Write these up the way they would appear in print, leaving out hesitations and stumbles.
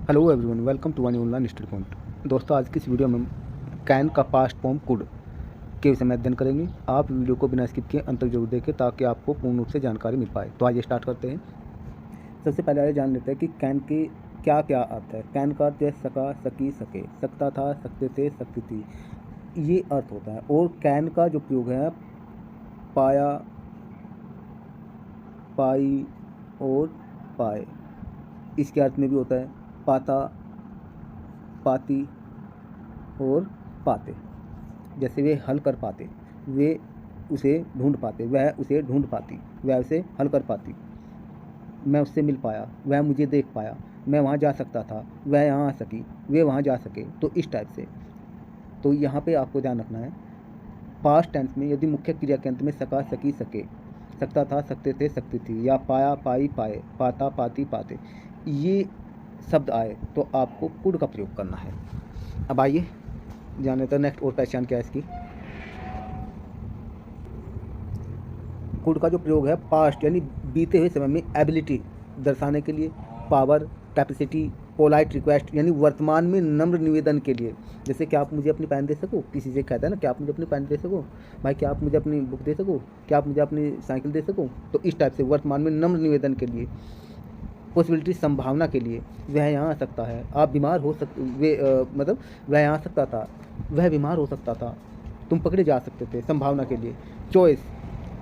Hello everyone, welcome to one online study point. दोस्तों, आज की इस वीडियो में हम कैन का पास्ट फॉर्म कुड के विषय में अध्ययन करेंगे। आप वीडियो को बिना स्किप किए अंत तक जरूर देखें ताकि आपको पूर्ण रूप से जानकारी मिल पाए। तो आइए स्टार्ट करते हैं। सबसे पहले आइए जान लेते हैं कि कैन के क्या क्या अर्थ है। कैन का अर्थ है सका, सकी, सके, सकता था, सकते थे, सकती थी, ये अर्थ होता है। और कैन का जो प्रयोग है पाया, पाई और पाए, इसके अर्थ में भी होता है पाता, पाती और पाते। जैसे वे हल कर पाते, वे उसे ढूंढ पाते, वह उसे ढूंढ पाती, वह उसे हल कर पाती। मैं उससे मिल पाया, वह मुझे देख पाया, मैं वहाँ जा सकता था, वह यहाँ आ सकी, वे वहाँ जा सके। तो इस टाइप से। तो यहाँ पे आपको ध्यान रखना है, पास्ट टेंस में यदि मुख्य क्रिया के अंत में सका, सकी, सके, सकता था, सकते थे, सकती थी, या पाया, पाई, पाए, पाता, पाती, पाते, ये शब्द आए तो आपको कुड का प्रयोग करना है। अब आइए जान लेते हैं नेक्स्ट और पहचान क्या है इसकी। कुड का जो प्रयोग है पास्ट यानी बीते हुए समय में एबिलिटी दर्शाने के लिए, पावर, कैपेसिटी, पोलाइट रिक्वेस्ट यानी वर्तमान में नम्र निवेदन के लिए। जैसे क्या आप मुझे अपनी पेन दे सको, किसी से कहता है ना, क्या आप मुझे अपनी पेन दे सको, भाई क्या आप मुझे अपनी बुक दे सको, क्या आप मुझे अपनी साइकिल दे सको। तो इस टाइप से वर्तमान में नम्र निवेदन के लिए, पॉसिबिलिटी संभावना के लिए, वह यहाँ आ सकता है, आप बीमार हो मतलब वह यहाँ आ सकता था, वह बीमार हो सकता था, तुम पकड़े जा सकते थे, संभावना के लिए। चॉइस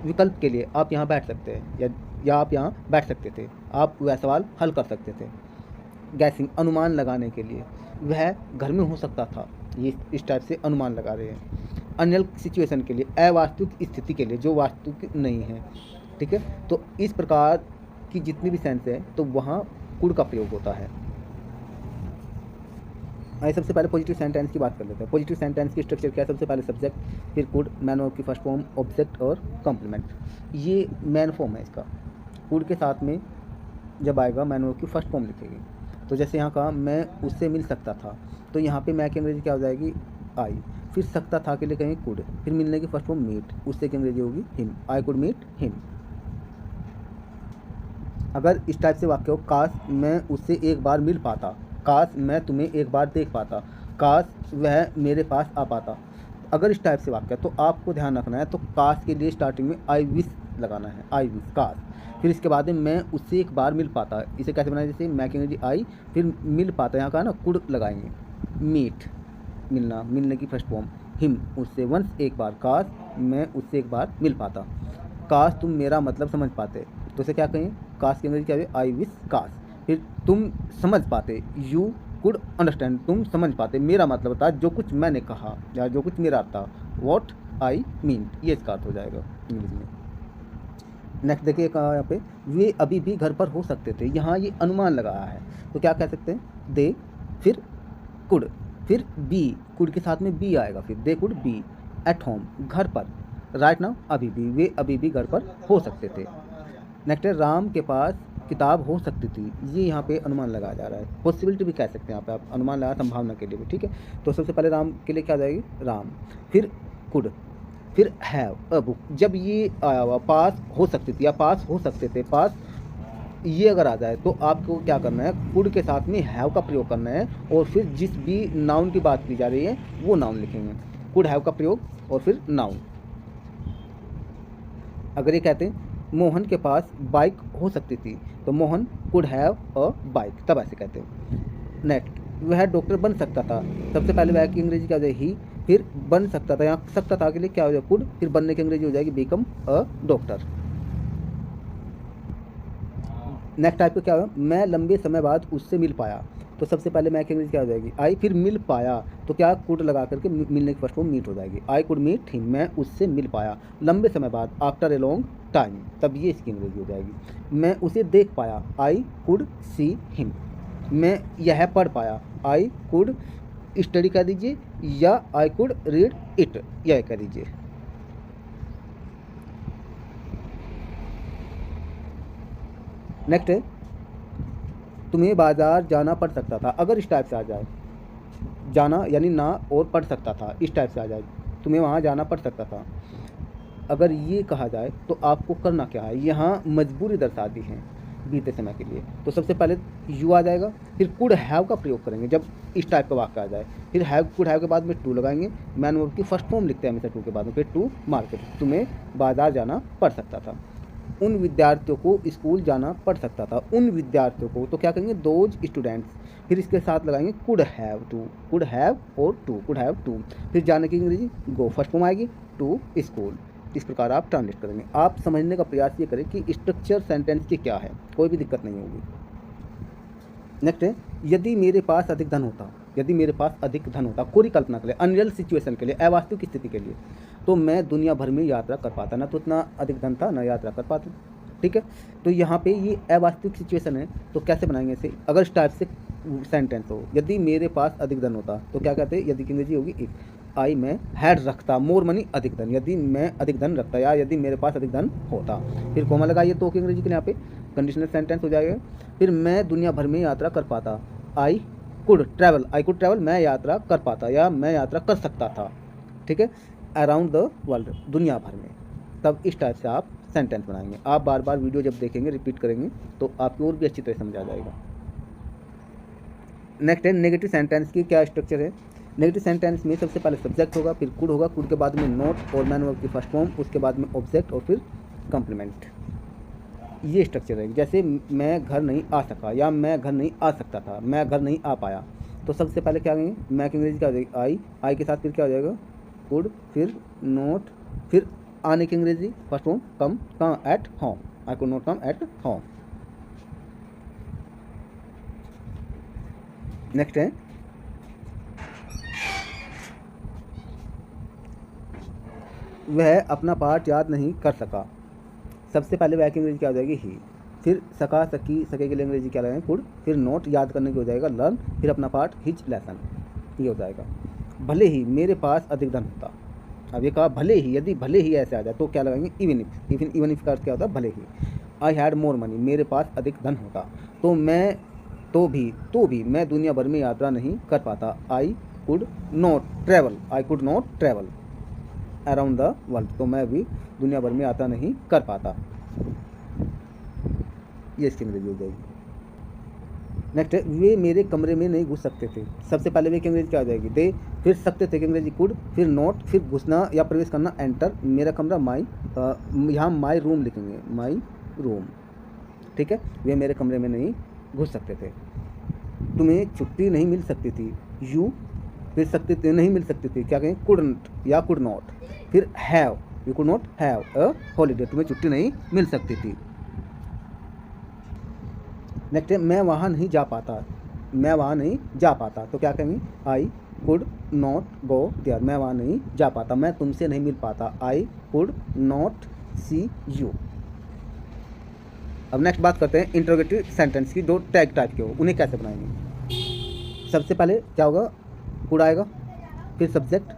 विकल्प के लिए, आप यहाँ बैठ सकते हैं या आप यहाँ बैठ सकते थे, आप वह सवाल हल कर सकते थे। गैसिंग अनुमान लगाने के लिए, वह घर में हो सकता था, ये इस टाइप से अनुमान लगा रहे हैं। अनरियल सिचुएशन के लिए, अवास्तविक स्थिति के लिए जो वास्तविक नहीं है। ठीक है, तो इस प्रकार की जितनी भी सेंस है तो वहाँ कुड का प्रयोग होता है। आइए सबसे पहले पॉजिटिव सेंटेंस की बात कर लेते हैं। पॉजिटिव सेंटेंस की स्ट्रक्चर क्या है? सबसे पहले सब्जेक्ट, फिर कुड, मैन वर्ब की फर्स्ट फॉर्म, ऑब्जेक्ट और कॉम्प्लीमेंट। ये मैन फॉर्म है इसका। कुड के साथ में जब आएगा मैन वर्ब की फर्स्ट फॉर्म लिखेगी। तो जैसे यहाँ कहा मैं उससे मिल सकता था, तो यहाँ पे मैं की अंग्रेजी क्या हो जाएगी? आई। फिर सकता था के लिए कहेंगे कुड, फिर मिलने की फर्स्ट फॉर्म मीट, उससे की अंग्रेजी होगी him, I could meet him. अगर इस टाइप से वाक्य हो, काश मैं उससे एक बार मिल पाता, काश मैं तुम्हें एक बार देख पाता, काश वह मेरे पास आ पाता। अगर इस टाइप से वाक्य तो आपको ध्यान रखना है, तो काश के लिए स्टार्टिंग में आई विश लगाना है, आई विश, काश। फिर इसके बाद में मैं उससे एक बार मिल पाता, इसे कैसे बनाए? जैसे मैं कहेंगे आई, फिर मिल पाता, यहाँ का ना कुड लगाएंगे, मीट मिलना, मिलने की फर्स्ट फॉर्म, हिम उससे वंस एक बार, काश मैं उससे एक बार मिल पाता, काश तुम मेरा मतलब समझ पाते, तो उसे क्या कहें? काश की अंग्रेजी क्या है? आई विश काश। फिर तुम समझ पाते, यू कुड अंडरस्टैंड, तुम समझ पाते, मेरा मतलब था, जो कुछ मैंने कहा या जो कुछ मेरा था, वॉट आई मीन, ये इसका अर्थ हो जाएगा इंग्लिश में। नेक्स्ट देखिए कहा यहाँ पे, वे अभी भी घर पर हो सकते थे, यहाँ ये अनुमान लगाया है, तो क्या कह सकते हैं? दे, फिर कुड, फिर बी, कुड के साथ में बी आएगा, फिर they could be at home, घर पर, राइट नाउ अभी भी, वे अभी भी घर पर हो सकते थे। नेक्स्ट है, राम के पास किताब हो सकती थी, ये यहाँ पे अनुमान लगाया जा रहा है, पॉसिबिलिटी भी कह सकते हैं यहाँ पे आप, अनुमान लगा संभावना के लिए भी। ठीक है, तो सबसे पहले राम के लिए क्या जाएगी? राम, फिर कुड, फिर हैव अ बुक। जब ये आया हुआ पास हो सकती थी या पास हो सकते थे, पास ये अगर आ जाए तो आपको क्या करना है? कुड के साथ में हैव का प्रयोग करना है, और फिर जिस भी नाउन की बात की जा रही है वो नाउन लिखेंगे, कुड हैव का प्रयोग और फिर नाउन। अगर ये कहते हैं मोहन के पास बाइक हो सकती थी, तो Mohan could have a bike, तब ऐसे कहते हैं। नेक्स्ट, वह डॉक्टर बन सकता था, सबसे पहले वह की अंग्रेजी क्या हो जाएगी? ही, फिर बन सकता था, यहाँ सकता था के लिए क्या हो जाएगा? कुड, फिर बनने की अंग्रेजी हो जाएगी become a doctor. Next type का क्या होगा? मैं लंबे समय बाद उससे मिल पाया, तो सबसे पहले मैं की अंग्रेजी क्या हो जाएगी? आई, फिर मिल पाया, तो क्या कुड लगा करके मिलने की फर्स्ट फॉर्म मीट हो जाएगी, आई कुड मीट हिम, मैं उससे मिल पाया लंबे समय बाद, आफ्टर ए लॉन्ग टाइम, तब ये इसकी अंग्रेजी हो जाएगी। मैं उसे देख पाया, आई कुड सी हिम। मैं यह पढ़ पाया, आई कुड स्टडी कर दीजिए, या आई कुड रीड इट, यह कर दीजिए। नेक्स्ट है, तुम्हें बाजार जाना पड़ सकता था, अगर इस टाइप से आ जाए, जाना यानी ना और पढ़ सकता था, इस टाइप से आ जाए, तुम्हें वहाँ जाना पड़ सकता था, अगर ये कहा जाए तो आपको करना क्या है? यहाँ मजबूरी दर्शा दी है, बीते समय के लिए। तो सबसे पहले यू आ जाएगा, फिर कुड हैव का प्रयोग करेंगे जब इस टाइप का वाक्य आ जाए, फिर हैव कुड हैव के बाद में टू लगाएंगे, मैन वर्ब की फर्स्ट फॉर्म लिखते हैं हमेशा टू के बाद में, फिर टू मार्केट, तुम्हें बाजार जाना पड़ सकता था, उन विद्यार्थियों को स्कूल जाना पड़ सकता था, उन विद्यार्थियों को, तो क्या करेंगे दोज स्टूडेंट्स, फिर इसके साथ लगाएंगे could have to, could have और टू, कुड हैव टू, फिर जाने की अंग्रेजी गो, फर्स्ट फॉर्म आएगी टू स्कूल। इस प्रकार आप ट्रांसलेट करेंगे। आप समझने का प्रयास ये करें कि स्ट्रक्चर सेंटेंस की क्या है, कोई भी दिक्कत नहीं होगी। नेक्स्ट है, यदि मेरे पास अधिक धन होता, यदि मेरे पास अधिक धन होता, कोई कल्पना के लिए, अनरियल सिचुएशन के लिए, अवास्तविक स्थिति के लिए, तो मैं दुनिया भर में यात्रा कर पाता, ना तो इतना अधिक धन था ना यात्रा कर पाता। ठीक है, तो यहाँ पे ये अवास्तविक सिचुएशन है, तो कैसे बनाएंगे इसे, अगर इस टाइप से सेंटेंस हो, यदि मेरे पास अधिक धन होता, तो क्या कहते हैं, यदि की अंग्रेजी होगी इफ, आई मैं हैड रखता मोर मनी, अधिक धन, यदि मैं अधिक धन रखता या यदि मेरे पास अधिक धन होता, फिर कोमा लगाइए तो की अंग्रेजी के यहाँ पे कंडीशनल सेंटेंस हो जाएगा। फिर मैं दुनिया भर में यात्रा कर पाता, I could travel, I could travel, मैं यात्रा कर पाता या मैं यात्रा कर सकता था। ठीक है, अराउंड द वर्ल्ड, दुनिया भर में, तब इस टाइप से आप सेंटेंस बनाएंगे। आप बार बार वीडियो जब देखेंगे, रिपीट करेंगे, तो आपको और भी अच्छी तरह समझ आ जाएगा। नेक्स्ट है, नेगेटिव सेंटेंस की क्या स्ट्रक्चर है। नेगेटिव सेंटेंस में सबसे पहले सब्जेक्ट होगा, फिर कुड होगा, कुड के बाद में नॉट और मैन वर्ब की फर्स्ट फॉर्म, उसके बाद में ऑब्जेक्ट और फिर कंप्लीमेंट। ये स्ट्रक्चर है। जैसे मैं घर नहीं आ सका या मैं घर नहीं आ सकता था, मैं घर नहीं आ पाया, तो सबसे पहले क्या करेंगे, मैं की अंग्रेजी क्या हो जाएगी आई, आई के साथ फिर क्या हो जाएगा कुड, फिर नॉट, फिर आने की अंग्रेजी first form come at home, I could not come at home. Next है, वह अपना पाठ याद नहीं कर सका, सबसे पहले वह की अंग्रेजी क्या हो जाएगी ही, फिर सका सकी सके के लिए अंग्रेजी क्या लगाएंगे कुड, फिर नोट याद करने की हो जाएगा लर्न, फिर अपना पाठ हिज लेसन, ये हो जाएगा। भले ही मेरे पास अधिक धन होता, अब ये कहा भले ही, यदि भले ही ऐसे आ जाए तो क्या लगाएंगे इवन इफ, इवन इफ का अर्थ क्या होता है भले ही। आई हैड मोर मनी, मेरे पास अधिक धन होता, तो मैं तो भी मैं दुनिया भर में यात्रा नहीं कर पाता, I could not travel, I could not travel around the world, तो मैं भी दुनिया भर में यात्रा नहीं कर पाता। ये इसकी अंग्रेजी हो जाएगी। नेक्स्ट है, वे मेरे कमरे में नहीं घुस सकते थे, सबसे पहले वे की अंग्रेजी क्या हो जाएगी दे, फिर सकते थे की अंग्रेजी कुड, फिर नॉट, फिर घुसना या प्रवेश करना एंटर, मेरा कमरा माई, यहाँ माई रूम लिखेंगे, माई रूम। ठीक है, वे मेरे कमरे में नहीं घुस सकते थे। तुम्हें छुट्टी नहीं मिल सकती थी, यू, फिर सकते थे नहीं मिल सकती थी, क्या कहें कुडंट या कुड नॉट, फिर have, you could not have a holiday, तुम्हें छुट्टी नहीं मिल सकती थी। नेक्स्ट है, मैं वहाँ नहीं जा पाता, मैं वहाँ नहीं जा पाता, तो क्या कहेंगे I could not go there, मैं वहाँ नहीं जा पाता, मैं तुमसे नहीं मिल पाता, I could not see you. अब नेक्स्ट बात करते हैं इंट्रोगेटिव सेंटेंस की, जो टैग टाइप के हो, उन्हें कैसे बनाएंगे। सबसे पहले क्या होगा, कुड आएगा, फिर सब्जेक्ट,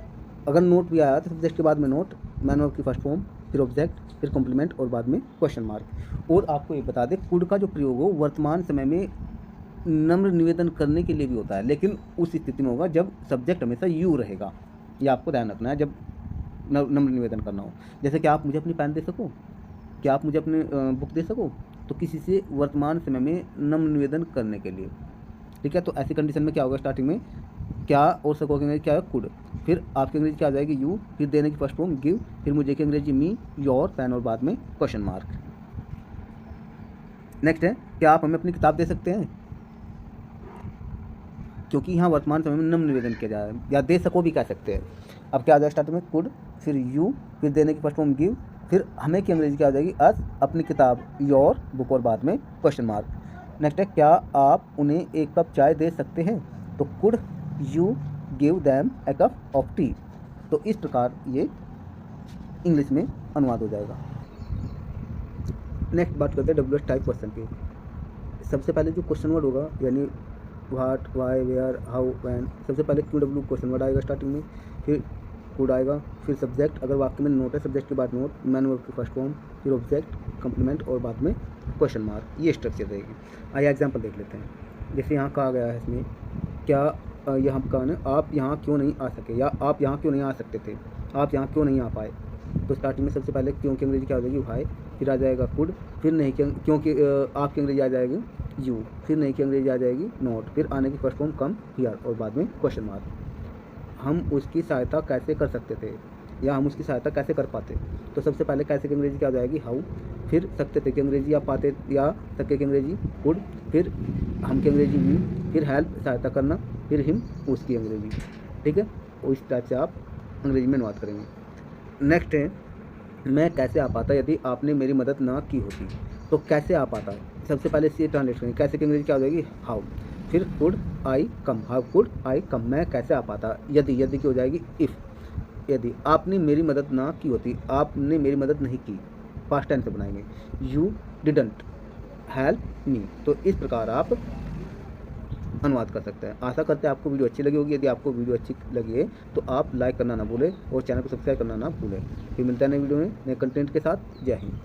अगर नोट भी आया तो सब्जेक्ट के बाद में नोट, मैन वर्ब की फर्स्ट फॉर्म, फिर ऑब्जेक्ट, फिर कॉम्प्लीमेंट और बाद में क्वेश्चन मार्क। और आपको ये बता दें, कुड का जो प्रयोग हो वर्तमान समय में नम्र निवेदन करने के लिए भी होता है, लेकिन उस स्थिति में होगा जब सब्जेक्ट हमेशा यू रहेगा। ये आपको ध्यान रखना है जब नम्र निवेदन करना हो। जैसे कि आप मुझे अपनी पेन दे सको, क्या आप मुझे अपने बुक दे सको, तो किसी से वर्तमान समय में नम्र निवेदन करने के लिए। ठीक है, तो ऐसी कंडीशन में क्या होगा, स्टार्टिंग में क्या और सको की अंग्रेजी क्या है कुड, फिर आपकी अंग्रेजी क्या आ जाएगी यू, फिर देने की फर्स्ट फॉर्म गिव, फिर मुझे की अंग्रेजी मी, योर, पेन और बाद में क्वेश्चन मार्क। नेक्स्ट है, क्या आप हमें अपनी किताब दे सकते हैं, क्योंकि यहाँ वर्तमान समय में नम्र निवेदन किया जा रहा है, या दे सको भी कह सकते हैं। अब क्या आ जाएगा स्टार्टिंग में कुड, फिर यू, फिर देने की फर्स्ट फॉर्म गिव, फिर हमें की अंग्रेजी क्या आ जाएगी अस, अपनी किताब योर, बुक और बाद में क्वेश्चन मार्क। नेक्स्ट है, क्या आप उन्हें एक कप चाय दे सकते हैं, तो could you give them A cup of T. तो इस प्रकार ये इंग्लिश में अनुवाद हो जाएगा। नेक्स्ट बात करते हैं डब्ल्यू एच टाइप क्वेश्चन की। सबसे पहले जो क्वेश्चन वर्ड होगा, यानी what, why, where, how, when, सबसे पहले क्यू डब्ल्यू क्वेश्चन वर्ड आएगा स्टार्टिंग में, फिर कुड आएगा, फिर सब्जेक्ट, अगर वाक्य में नोट है सब्जेक्ट के बाद नोट, मैन वर्ब की फर्स्ट फॉर्म, फिर ऑब्जेक्ट, कंप्लीमेंट और बाद में क्वेश्चन मार्क। ये स्ट्रक्चर रहेगी। आइए एग्जाम्पल देख लेते हैं। जैसे यहाँ कहा गया है इसमें, क्या यहाँ कहा ना, आप यहाँ क्यों नहीं आ सके, या आप यहाँ क्यों नहीं आ सकते थे, आप यहाँ क्यों नहीं आ पाए। तो स्टार्टिंग में सबसे पहले क्यों की अंग्रेजी क्या हो जाएगी वाई, फिर आ जाएगा कुड, फिर नहीं क्योंकि आपकी अंग्रेजी आ जाएगी यू, फिर नहीं की अंग्रेजी आ जाएगी नॉट, फिर आने की फर्स्ट फॉर्म कम हियर और बाद में क्वेश्चन मार्क। हम उसकी सहायता कैसे कर सकते थे या हम उसकी सहायता कैसे कर पाते? तो सबसे पहले कैसे की अंग्रेजी क्या हो जाएगी हाउ, फिर सकते थे की अंग्रेजी या पाते या सके की अंग्रेजी कुड, फिर हम की अंग्रेजी वी, फिर हेल्प सहायता करना, फिर हिम उसकी अंग्रेजी। ठीक है, और इस टाइप से आप अंग्रेजी में अनुवाद करेंगे। नेक्स्ट है मैं कैसे आ पाता यदि आपने मेरी मदद ना की होती। तो कैसे आ पाता, सबसे पहले इसे ट्रांसलेट करेंगे। कैसे की अंग्रेजी क्या हो जाएगी हाउ, फिर could I come, how could I come, मैं कैसे आ पाता। यदि की हो जाएगी इफ़, यदि आपने मेरी मदद ना की होती, आपने मेरी मदद नहीं की, पास्ट टाइम से बनाएंगे। You didn't help me. तो इस प्रकार आप अनुवाद कर सकते हैं। आशा करते हैं आपको वीडियो अच्छी लगी होगी। यदि आपको वीडियो अच्छी लगी है तो आप लाइक करना ना भूलें और चैनल को सब्सक्राइब करना ना भूलें। फिर मिलते हैं नए वीडियो में नए कंटेंट के साथ। जय हिंद।